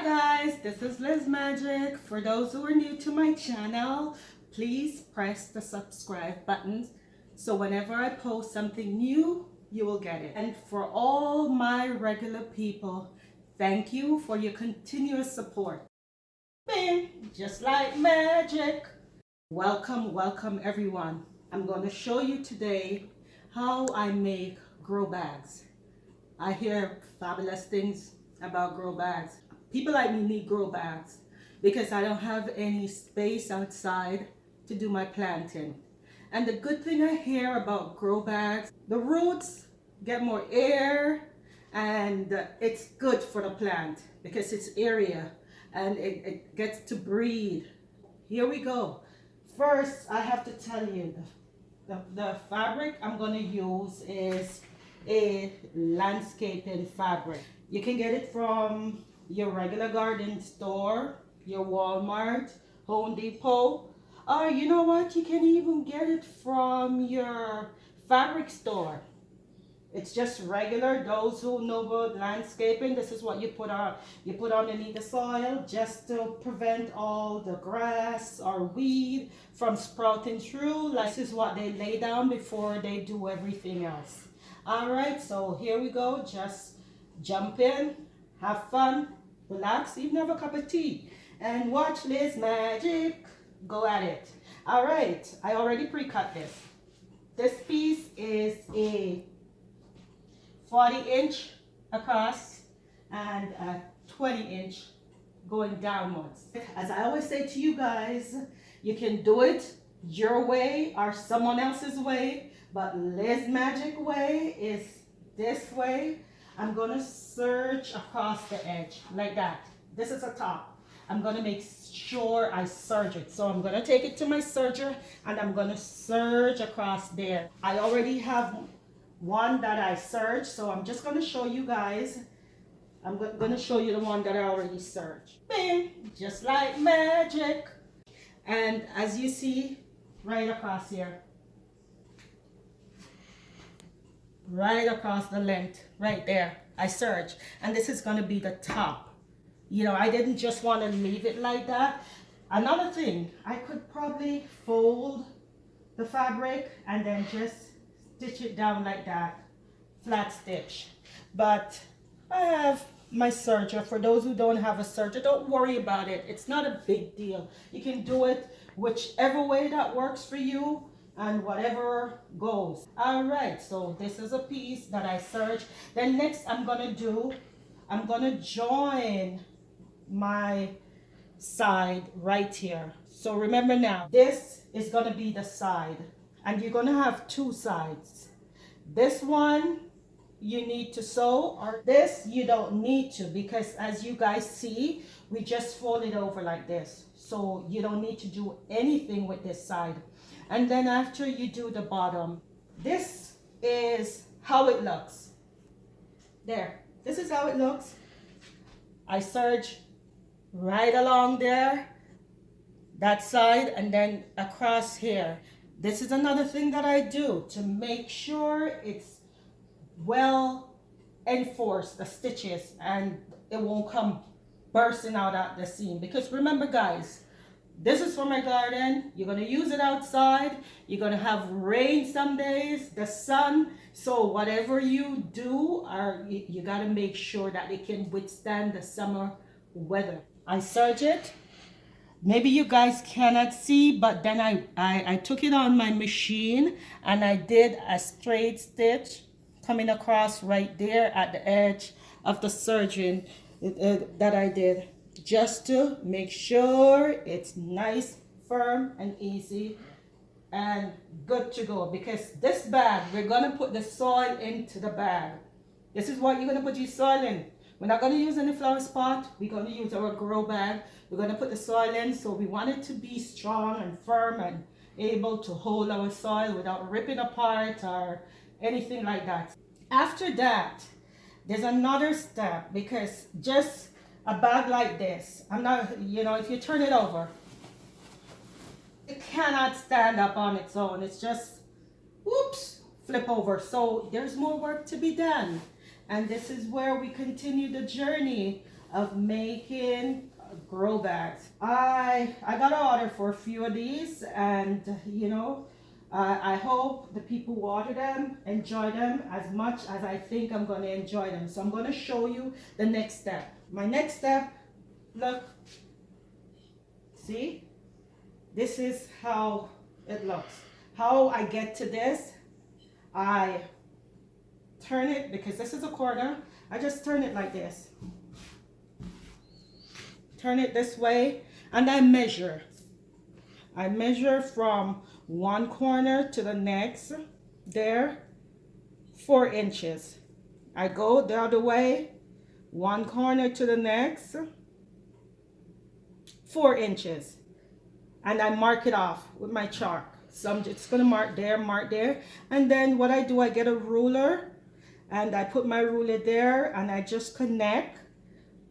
guys, this is Lizmagic. For those who are new to my channel, please press the subscribe button so whenever I post something new, you will get it. And for all my regular people, thank you for your continuous support. Bing, just like magic. Welcome everyone. I'm going to show you today how I make grow bags. I hear fabulous things about grow bags. People like me need grow bags because I don't have any space outside to do my planting. And the good thing I hear about grow bags, the roots get more air and it's good for the plant because it's area and it gets to breathe. Here we go. First, I have to tell you the fabric I'm going to use is a landscaping fabric. You can get it from your regular garden store, your Walmart, Home Depot, or you know what, you can even get it from your fabric store. It's just regular. Those who know about landscaping, this is what you put on. You put underneath the soil just to prevent all the grass or weed from sprouting through. Like, this is what they lay down before they do everything else. All right, so here we go. Just jump in, have fun, relax, even have a cup of tea, and watch Lizmagic. Go at it. All right, I already pre-cut this. This piece is a 40-inch across and a 20-inch going downwards. As I always say to you guys, you can do it your way or someone else's way, but Lizmagic way is this way. I'm gonna serge across the edge like that. This is a top. I'm gonna make sure I serge it. So I'm gonna take it to my serger and I'm gonna serge across there. I already have one that I serged, so I'm just gonna show you guys. I'm gonna show you the one that I already serged. Bing, just like magic. And as you see, right across here, right across the length, right there, I serged. And this is gonna be the top. You know, I didn't just want to leave it like that. Another thing, I could probably fold the fabric and then just stitch it down like that, flat stitch. But I have my serger. For those who don't have a serger, don't worry about it. It's not a big deal. You can do it whichever way that works for you and whatever goes. All right, so this is a piece that I serged. Then next I'm gonna join my side right here. So remember now, this is gonna be the side and you're gonna have two sides. This one you need to sew, or this you don't need to, because as you guys see, we just fold it over like this. So you don't need to do anything with this side. And then after you do the bottom, this is how it looks. There, this is how it looks. I serge right along there, that side, and then across here. This is another thing that I do to make sure it's well enforced, the stitches, and it won't come bursting out at the seam. Because remember guys, this is for my garden. You're going to use it outside. You're going to have rain some days, the sun. So whatever you do, you got to make sure that it can withstand the summer weather. I serge it. Maybe you guys cannot see, but then I took it on my machine and I did a straight stitch coming across right there at the edge of the serging that I did, just to make sure it's nice, firm, and easy and good to go. Because this bag, we're gonna put the soil into the bag. This is what you're gonna put your soil in. We're not gonna use any flower spot. We're gonna use our grow bag. We're gonna put the soil in, so we want it to be strong and firm and able to hold our soil without ripping apart or anything like that. After that, there's another step, because just a bag like this, I'm not, you know, if you turn it over, it cannot stand up on its own. It's just, whoops, flip over. So there's more work to be done. And this is where we continue the journey of making grow bags. I got an order for a few of these, and you know, I hope the people who order them enjoy them as much as I think I'm going to enjoy them. So I'm going to show you the next step. My next step, look, see, this is how it looks. How I get to this, I turn it, because this is a corner, I just turn it like this. Turn it this way, and I measure. I measure from one corner to the next, there, 4 inches. I go the other way, one corner to the next, 4 inches. And I mark it off with my chalk. So I'm just gonna mark there. And then what I do, I get a ruler, and I put my ruler there, and I just connect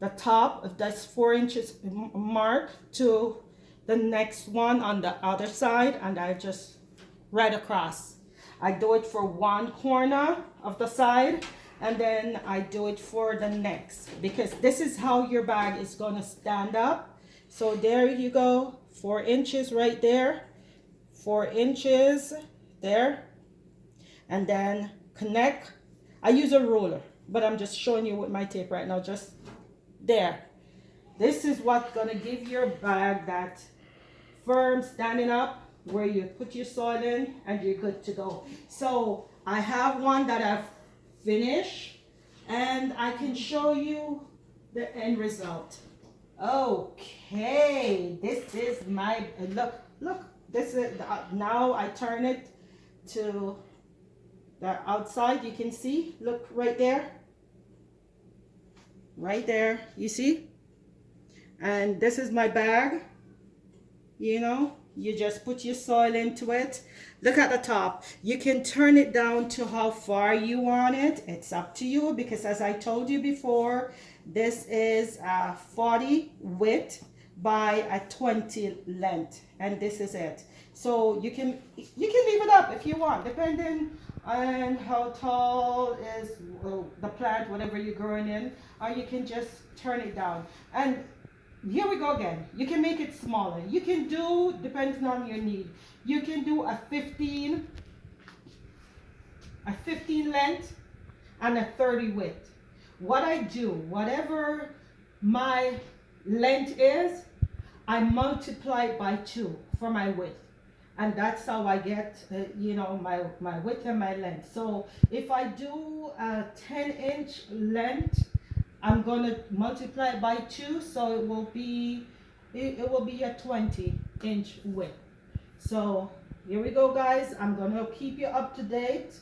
the top of this 4 inches mark to the next one on the other side, and I just right across. I do it for one corner of the side, and then I do it for the next, because this is how your bag is gonna stand up. So there you go, 4 inches right there, 4 inches there, and then connect. I use a ruler, but I'm just showing you with my tape right now, just there. This is what's gonna give your bag that firm standing up, where you put your soil in and you're good to go. So I have one that I've finished, and I can show you the end result. Okay, this is my, look, this is, now I turn it to the outside. You can see, look right there, you see? And this is my bag. You know, you just put your soil into it. Look at the top. You can turn it down to how far you want it. It's up to you, because as I told you before, this is a 40 width by a 20 length, and this is it. So you can leave it up if you want, depending on how tall is the plant, whatever you're growing in, or you can just turn it down. And here we go again. You can make it smaller. You can do, depending on your need, you can do a 15 length and a 30 width. What I do, whatever my length is, I multiply it by 2 for my width. And that's how I get, you know, my width and my length. So if I do a 10-inch length, I'm gonna multiply it by 2, so it will be a 20-inch width. So here we go, guys. I'm gonna keep you up to date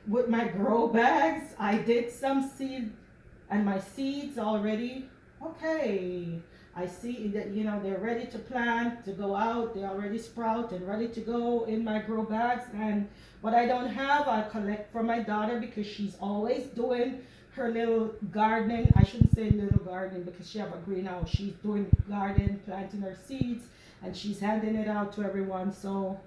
with my grow bags. I did some seed, and my seeds already, okay, I see that, you know, they're ready to plant, to go out. They already sprout and ready to go in my grow bags. And what I don't have, I collect from my daughter, because she's always doing her little gardening. I shouldn't say little gardening, because she have a greenhouse. She's doing garden, planting her seeds, and she's handing it out to everyone. So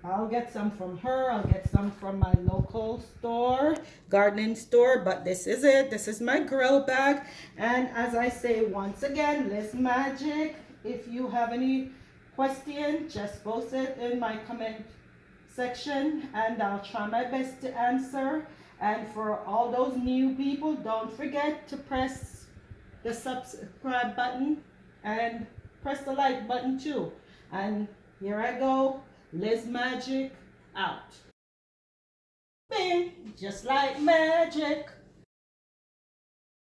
I'll get some from her. I'll get some from my local store, gardening store. But this is it. This is my grow bag. And as I say once again, Lizmagic. If you have any question, just post it in my comment section, and I'll try my best to answer. And for all those new people, don't forget to press the subscribe button and press the like button too. And here I go, Lizmagic out. Bing, just like magic.